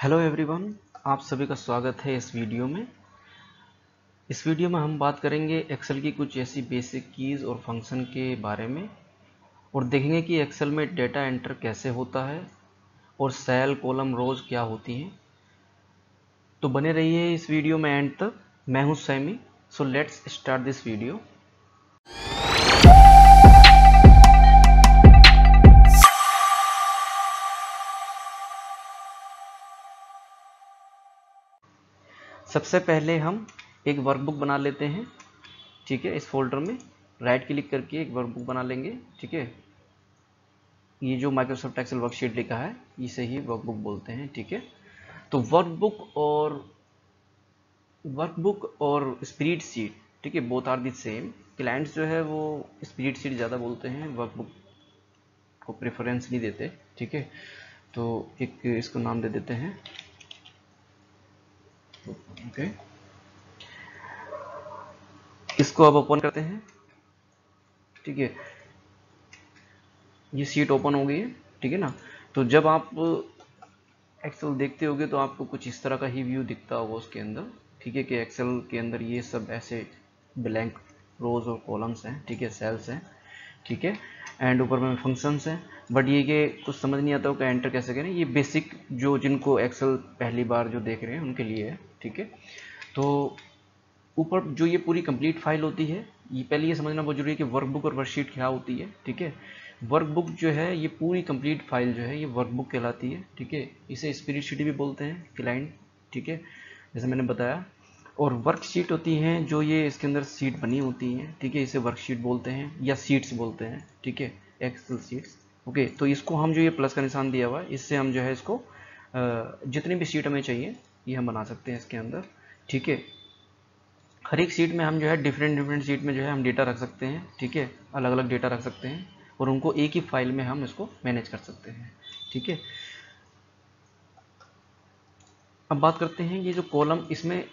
Hello everyone, आप सभी का स्वागत है इस वीडियो में। इस वीडियो में हम बात करेंगे एक्सेल की कुछ ऐसी बेसिक कीज़ और फंक्शन के बारे में और देखेंगे कि एक्सेल में डेटा एंटर कैसे होता है और सेल, कॉलम, रोज क्या होती हैं। तो बने रहिए इस वीडियो में एंड तक। मैं हूं Sammy, so let's start this video. सबसे पहले हम एक वर्कबुक बना लेते हैं। ठीक है, इस फोल्डर में राइट क्लिक करके एक वर्कबुक बना लेंगे। ठीक है, ये जो माइक्रोसॉफ्ट एक्सेल वर्कशीट लिखा है इसे ही वर्कबुक बोलते हैं। ठीक है, तो वर्कबुक और स्प्रेडशीट, ठीक है, both are the same. Clients जो है वो स्प्रेडशीट ज़्यादा बोलते हैं, वर्कबुक को प्रेफरेंस नहीं देते। ठीक है, तो एक इसको नाम दे देते हैं। ओके, इसको अब ओपन करते हैं। ठीक है, ये शीट ओपन हो गई है। ठीक है ना, तो जब आप एक्सेल देखते होगे तो आपको कुछ इस तरह का ही व्यू दिखता होगा उसके अंदर। ठीक है, कि एक्सेल के अंदर ये सब ऐसे ब्लैंक रोज और कॉलम्स हैं। ठीक है, सेल्स हैं। ठीक है, एंड ऊपर में फंक्शंस हैं। बट ये कि कुछ समझ नहीं आता हो कि एंटर कैसे करें। ये बेसिक जो जिनको एक्सेल पहली बार जो देख रहे हैं उनके लिए है। ठीक है, तो ऊपर जो ये पूरी कंप्लीट फाइल होती है, ये पहले ये समझना बहुत जरूरी है कि वर्कबुक और वर्कशीट क्या होती है। ठीक है, वर्कबुक जो है ये पूरी कंप्लीट फाइल जो है ये वर्कबुक कहलाती है। ठीक है, इसे स्प्रेडशीट भी बोलते हैं क्लाइंट। ठीक है, जैसे मैंने बताया। और वर्कशीट होती हैं जो ये इसके अंदर सीट बनी होती हैं। ठीक है, इसे वर्कशीट बोलते हैं या सीट्स बोलते हैं। ठीक है, एक्सेल सीट्स। ओके, तो इसको हम जो ये प्लस का निशान दिया हुआ है इससे हम जो है इसको जितनी भी सीट हमें चाहिए ये हम बना सकते हैं इसके अंदर। ठीक है, हर एक सीट में हम जो है डिफरेंट सीट में जो है हम डेटा रख सकते हैं। ठीक है, अलग अलग डेटा रख सकते हैं और उनको एक ही फाइल में हम इसको मैनेज कर सकते हैं। ठीक है, अब बात करते हैं ये जो कॉलम, इसमें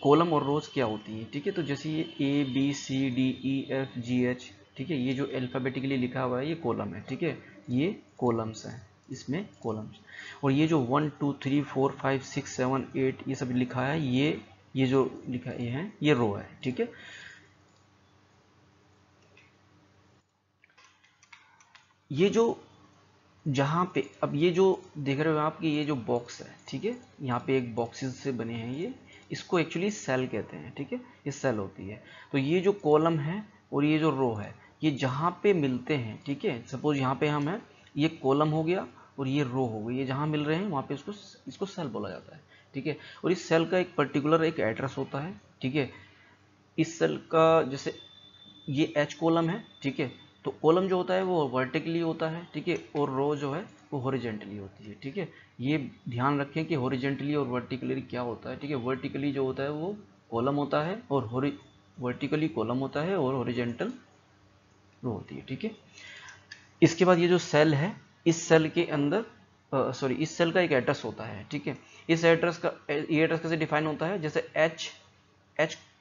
कॉलम और रोज क्या होती है। ठीक है, तो जैसे ये ABCDEFGH, ठीक है, ये जो अल्फाबेटिकली लिखा हुआ है ये कॉलम है। ठीक है, ये कॉलम्स हैं, इसमें कॉलम्स। और ये जो 1 2 3 4 5 6 7 8 ये सब लिखा है, ये जो लिखा है ये रो है। ठीक है, ये जो जहाँ पे अब ये जो देख रहे हो आप कि ये जो बॉक्स है, ठीक है, यहाँ पे एक बॉक्सेस से बने हैं ये, इसको एक्चुअली सेल कहते हैं। ठीक है, ये सेल होती है। तो ये जो कॉलम है और ये जो रो है ये जहाँ पे मिलते हैं, ठीक है, सपोज यहाँ पे हम हैं, ये कॉलम हो गया और ये रो हो गई, ये जहाँ मिल रहे हैं वहाँ पे इसको सेल बोला जाता है। ठीक है, और इस सेल का एक पर्टिकुलर एक एड्रेस होता है। ठीक है, इस सेल का जैसे ये एच कॉलम है। ठीक है, तो कॉलम जो होता है वो वर्टिकली होता है। ठीक है, और रो जो है वो हॉरिजेंटली होती है। ठीक है, ये ध्यान रखें कि हॉरिजेंटली और वर्टिकली क्या होता है। ठीक है, वर्टिकली जो होता है वो कॉलम होता है और वर्टिकली कॉलम होता है और हॉरिजेंटल रो होती है। ठीक है, इसके बाद ये जो सेल है, इस सेल के अंदर सॉरी इस सेल का एक एड्रेस होता है। ठीक है, इस एड्रेस का ये एड्रेस कैसे डिफाइन होता है, जैसे एच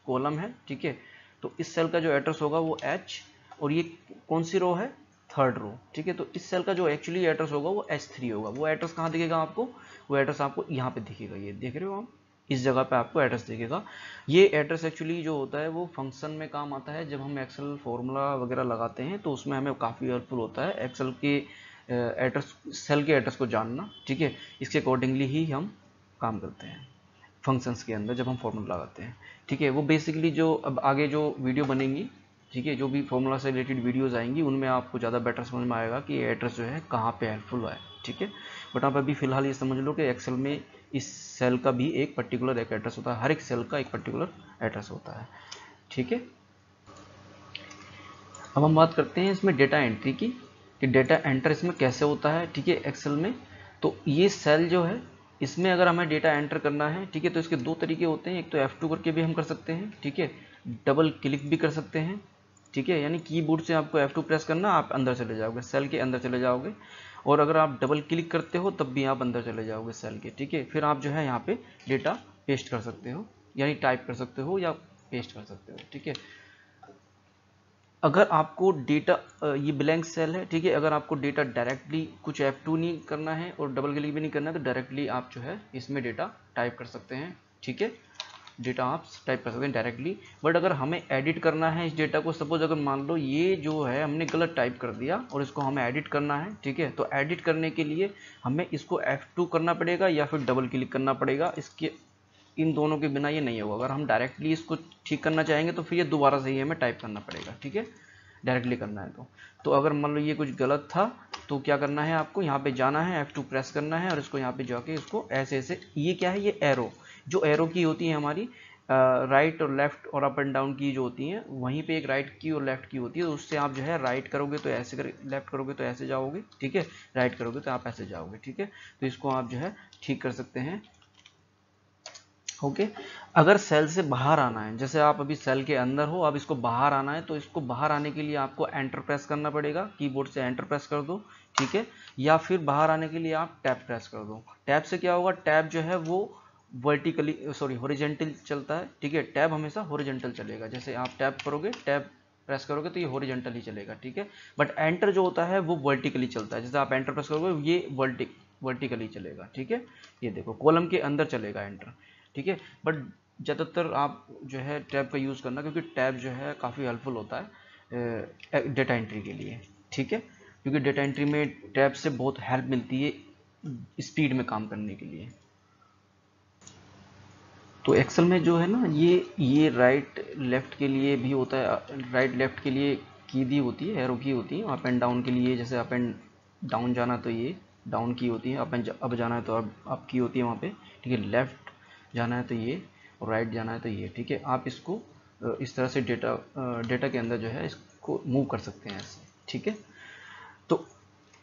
कॉलम है। ठीक है, तो इस सेल का जो एड्रेस होगा वो एच, और ये कौन सी रो है, थर्ड रो। ठीक है, तो इस सेल का जो एक्चुअली एड्रेस होगा वो H3 होगा। वो एड्रेस कहाँ दिखेगा आपको, वो एड्रेस आपको यहाँ पे दिखेगा, ये देख रहे हो आप, इस जगह पे आपको एड्रेस दिखेगा। ये एड्रेस एक्चुअली जो होता है वो फंक्शन में काम आता है। जब हम एक्सेल फॉर्मूला वगैरह लगाते हैं तो उसमें हमें काफ़ी हेल्पफुल होता है एक्सेल के एड्रेस, सेल के एड्रेस को जानना। ठीक है, इसके अकॉर्डिंगली ही हम काम करते हैं फंक्शंस के अंदर जब हम फॉर्मूला लगाते हैं। ठीक है, वो बेसिकली जो अब आगे जो वीडियो बनेंगी, ठीक है, जो भी फॉर्मूला से रिलेटेड वीडियोस आएंगी उनमें आपको ज़्यादा बेटर समझ में आएगा कि एड्रेस जो है कहाँ पे हेल्पफुल है। ठीक है, बट आप अभी फिलहाल ये समझ लो कि एक्सेल में इस सेल का भी एक पर्टिकुलर एक एड्रेस होता है, हर एक सेल का एक पर्टिकुलर एड्रेस होता है। ठीक है, अब हम बात करते हैं इसमें डेटा एंट्री की, कि डेटा एंटर इसमें कैसे होता है। ठीक है, एक्सेल में तो ये सेल जो है इसमें अगर हमें डेटा एंटर करना है, ठीक है, तो इसके दो तरीके होते हैं। एक तो F2 करके भी हम कर सकते हैं। ठीक है, डबल क्लिक भी कर सकते हैं। ठीक है, यानी कीबोर्ड से आपको F2 प्रेस करना, आप अंदर चले जाओगे, सेल के अंदर चले जाओगे, और अगर आप डबल क्लिक करते हो तब भी आप अंदर चले जाओगे सेल के। ठीक है, फिर आप जो है यहाँ पे डेटा पेस्ट कर सकते हो, यानी टाइप कर सकते हो या पेस्ट कर सकते हो। ठीक है, अगर आपको डेटा ये ब्लैंक सेल है, ठीक है, अगर आपको डेटा डायरेक्टली कुछ F2 नहीं करना है और डबल क्लिक भी नहीं करना है तो डायरेक्टली आप जो है इसमें डेटा टाइप कर सकते हैं, ठीक है, डेटा आप टाइप कर सकते हैं डायरेक्टली। बट अगर हमें एडिट करना है इस डेटा को, सपोज अगर मान लो ये जो है हमने गलत टाइप कर दिया और इसको हमें एडिट करना है, ठीक है, तो एडिट करने के लिए हमें इसको F2 करना पड़ेगा या फिर डबल क्लिक करना पड़ेगा। इसके इन दोनों के बिना ये नहीं होगा। अगर हम डायरेक्टली इसको ठीक करना चाहेंगे तो फिर ये दोबारा से ही हमें टाइप करना पड़ेगा, ठीक है, डायरेक्टली करना है तो अगर मान लो ये कुछ गलत था तो क्या करना है, आपको यहाँ पे जाना है, F2 प्रेस करना है और इसको यहाँ पे जाके इसको ऐसे ऐसे, ये क्या है, ये एरो, जो एरो की होती है हमारी राइट और लेफ्ट और अप एंड डाउन की जो होती हैं, वहीं पे एक राइट की और लेफ्ट की होती है, उससे आप जो है राइट करोगे तो ऐसे कर, लेफ्ट करोगे तो ऐसे जाओगे, ठीक है, राइट करोगे तो आप ऐसे जाओगे, ठीक है, तो इसको आप जो है ठीक कर सकते हैं। ओके अगर सेल से बाहर आना है, जैसे आप अभी सेल के अंदर हो, अब इसको बाहर आना है, तो इसको बाहर आने के लिए आपको एंटर प्रेस करना पड़ेगा, कीबोर्ड से एंटर प्रेस कर दो, ठीक है, या फिर बाहर आने के लिए आप टैब प्रेस कर दो। टैब से क्या होगा, टैब जो है वो वर्टिकली हॉरिजेंटल चलता है, ठीक है, टैब हमेशा हॉरिजेंटल चलेगा, जैसे आप टैब करोगे, टैब प्रेस करोगे तो ये हॉरिजेंटल ही चलेगा, ठीक है, बट एंटर जो होता है वो वर्टिकली चलता है, जैसे आप एंटर प्रेस करोगे ये वर्टिकली चलेगा, ठीक है, ये देखो कॉलम के अंदर चलेगा एंटर, ठीक है, बट ज़्यादातर आप जो है टैब का यूज़ करना, क्योंकि टैब जो है काफ़ी हेल्पफुल होता है डेटा एंट्री के लिए, ठीक है, क्योंकि डेटा एंट्री में टैब से बहुत हेल्प मिलती है स्पीड में काम करने के लिए। तो एक्सेल में जो है ना ये राइट लेफ्ट के लिए भी होता है, राइट लेफ्ट के लिए की भी होती है, एरो की होती है, अप एंड डाउन के लिए, जैसे अप एंड डाउन जाना तो ये डाउन की होती है, अप जाना है तो अप की होती है वहाँ पे, ठीक है, लेफ्ट जाना है तो ये, और राइट जाना है तो ये, ठीक है, आप इसको इस तरह से डेटा के अंदर जो है इसको मूव कर सकते हैं ऐसे, ठीक है। तो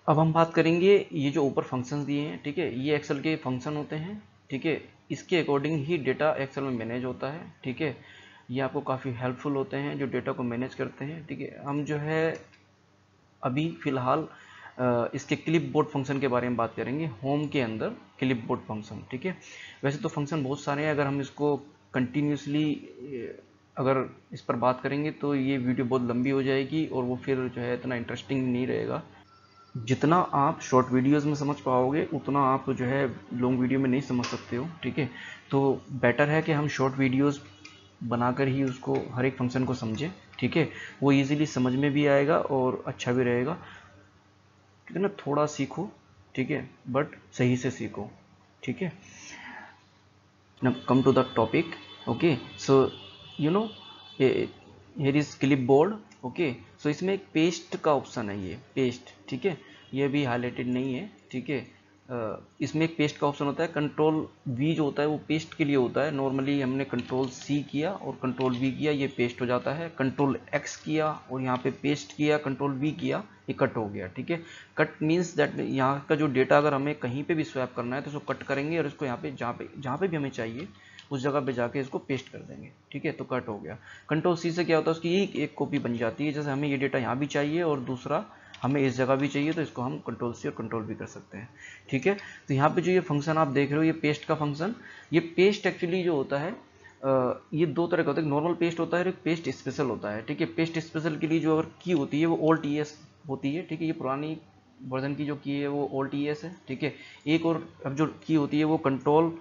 अब हम बात करेंगे ये जो ऊपर फंक्शंस दिए हैं, ठीक है, ये एक्सेल के फंक्शन होते हैं, ठीक है, इसके अकॉर्डिंग ही डेटा एक्सेल में मैनेज होता है, ठीक है, ये आपको काफ़ी हेल्पफुल होते हैं जो डेटा को मैनेज करते हैं, ठीक है। हम जो है अभी फ़िलहाल इसके क्लिप बोर्ड फंक्शन के बारे में बात करेंगे, होम के अंदर क्लिप बोर्ड फंक्शन, ठीक है। वैसे तो फंक्शन बहुत सारे हैं, अगर हम इसको कंटिन्यूसली अगर इस पर बात करेंगे तो ये वीडियो बहुत लंबी हो जाएगी और वो फिर जो है इतना इंटरेस्टिंग नहीं रहेगा। जितना आप शॉर्ट वीडियोस में समझ पाओगे उतना आप जो है लॉन्ग वीडियो में नहीं समझ सकते हो, ठीक है, तो बेटर है कि हम शॉर्ट वीडियोस बनाकर ही उसको हर एक फंक्शन को समझें, ठीक है, वो इजीली समझ में भी आएगा और अच्छा भी रहेगा, ठीक है ना, थोड़ा सीखो, ठीक है, बट सही से सीखो, ठीक है। Now come to the topic. Okay, so you know here is clipboard. Okay so इसमें एक पेस्ट का ऑप्शन है, ये पेस्ट, ठीक है, ये भी हाईलाइटेड नहीं है, ठीक है, इसमें एक पेस्ट का ऑप्शन होता है, कंट्रोल वी जो होता है वो पेस्ट के लिए होता है, नॉर्मली हमने कंट्रोल सी किया और कंट्रोल वी किया ये पेस्ट हो जाता है, कंट्रोल एक्स किया और यहाँ पे पेस्ट किया, कंट्रोल वी किया ये कट हो गया, ठीक है। कट मीन्स दैट यहाँ का जो डेटा अगर हमें कहीं पे भी स्वैप करना है तो इसको कट करेंगे और इसको यहाँ पे जहाँ पे भी हमें चाहिए उस जगह पे जाके इसको पेस्ट कर देंगे, ठीक है, तो कट हो गया। कंट्रोल सी से क्या होता है, उसकी एक कॉपी बन जाती है, जैसे हमें ये डेटा यहाँ भी चाहिए और दूसरा हमें इस जगह भी चाहिए तो इसको हम कंट्रोल सी और कंट्रोल भी कर सकते हैं, ठीक है। तो यहाँ पे जो ये फंक्शन आप देख रहे हो ये पेस्ट का फंक्शन, ये पेस्ट एक्चुअली जो होता है ये दो तरह का होता है, नॉर्मल पेस्ट होता है और एक पेस्ट स्पेशल होता है, ठीक है। पेस्ट स्पेशल के लिए जो अगर की होती है वो ऑल्ट ES होती है, ठीक है, ये पुरानी वर्जन की जो की है वो ऑल्ट ES है, ठीक है। एक और अब जो की होती है वो कंट्रोल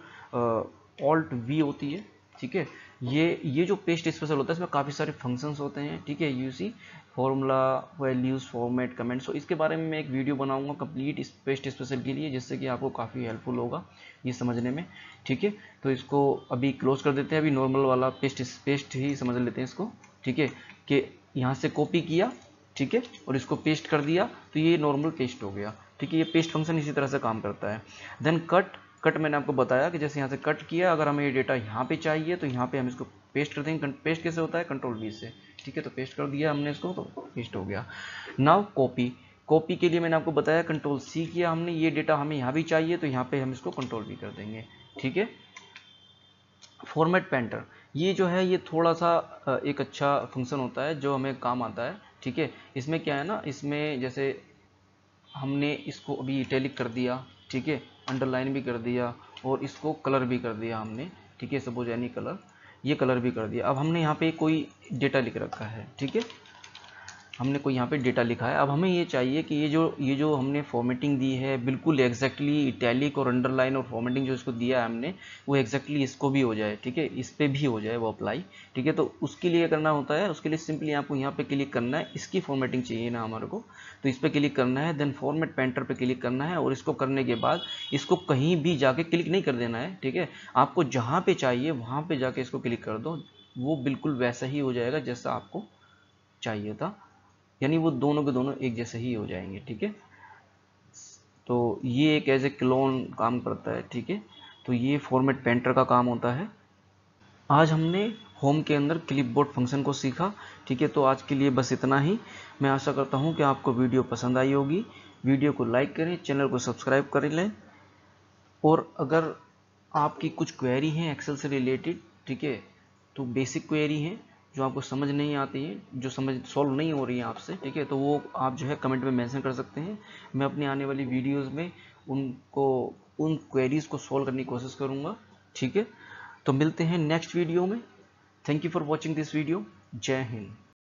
ऑल्ट V होती है, ठीक है। ये जो पेस्ट स्पेशल होता है इसमें काफ़ी सारे फंक्शंस होते हैं, ठीक है, यूसी formula, values, format, comment, so इसके बारे में मैं एक वीडियो बनाऊंगा कंप्लीट इस पेस्ट स्पेशल के लिए, जिससे कि आपको काफ़ी हेल्पफुल होगा ये समझने में, ठीक है। तो इसको अभी क्लोज कर देते हैं, अभी नॉर्मल वाला पेस्ट ही समझ लेते हैं इसको, ठीक है, कि यहाँ से कॉपी किया, ठीक है, और इसको पेस्ट कर दिया तो ये नॉर्मल पेस्ट हो गया, ठीक है। ये पेस्ट फंक्शन इसी तरह से काम करता है। देन कट मैंने आपको बताया कि जैसे यहाँ से कट किया, अगर हमें ये डेटा यहाँ पे चाहिए तो यहाँ पे हम इसको पेस्ट कर देंगे, पेस्ट कैसे होता है, कंट्रोल V से, ठीक है, तो पेस्ट कर दिया हमने इसको तो पेस्ट हो गया। नाउ कॉपी के लिए मैंने आपको बताया कंट्रोल C किया हमने, ये डेटा हमें यहाँ भी चाहिए तो यहाँ पे हम इसको कंट्रोल V कर देंगे, ठीक है। फॉर्मेट पेंटर ये जो है ये थोड़ा सा एक अच्छा फंक्शन होता है जो हमें काम आता है, ठीक है। इसमें क्या है ना, इसमें जैसे हमने इसको अभी इटैलिक कर दिया, ठीक है, अंडरलाइन भी कर दिया और इसको कलर भी कर दिया हमने, ठीक है, सपोज एनी कलर, ये कलर भी कर दिया। अब हमने यहाँ पे कोई डेटा लिख रखा है, ठीक है, हमने कोई यहाँ पे डेटा लिखा है। अब हमें ये चाहिए कि ये जो हमने फॉर्मेटिंग दी है बिल्कुल एग्जैक्टली इटैलिक और अंडरलाइन और फॉर्मेटिंग जो इसको दिया है हमने, वो एग्जैक्टली इसको भी हो जाए, ठीक है, इस पर भी हो जाए वो अप्लाई, ठीक है। तो उसके लिए करना होता है, उसके लिए सिंपली आपको यहाँ पे क्लिक करना है, इसकी फॉर्मेटिंग चाहिए ना हमारे को, तो इस पर क्लिक करना है, देन फॉर्मेट पेंटर पे क्लिक करना है, और इसको करने के बाद इसको कहीं भी जाके क्लिक नहीं कर देना है, ठीक है। आपको जहाँ पे चाहिए वहाँ पे जाके इसको क्लिक कर दो, वो बिल्कुल वैसा ही हो जाएगा जैसा आपको चाहिए था, यानी वो दोनों के दोनों एक जैसे ही हो जाएंगे, ठीक है। तो ये एक एज ए क्लोन काम करता है, ठीक है। तो ये फॉर्मेट पेंटर का काम होता है। आज हमने होम के अंदर क्लिपबोर्ड फंक्शन को सीखा, ठीक है। तो आज के लिए बस इतना ही। मैं आशा करता हूँ कि आपको वीडियो पसंद आई होगी। वीडियो को लाइक करें, चैनल को सब्सक्राइब कर लें, और अगर आपकी कुछ क्वेरी हैं एक्सेल से रिलेटेड, ठीक है, तो बेसिक क्वेरी हैं जो आपको समझ नहीं आती है, जो समझ सॉल्व नहीं हो रही है आपसे, ठीक है, तो वो आप जो है कमेंट में मेंशन कर सकते हैं। मैं अपनी आने वाली वीडियोस में उन क्वेरीज को सॉल्व करने की कोशिश करूँगा, ठीक है। तो मिलते हैं नेक्स्ट वीडियो में। Thank you for watching this video. जय हिंद।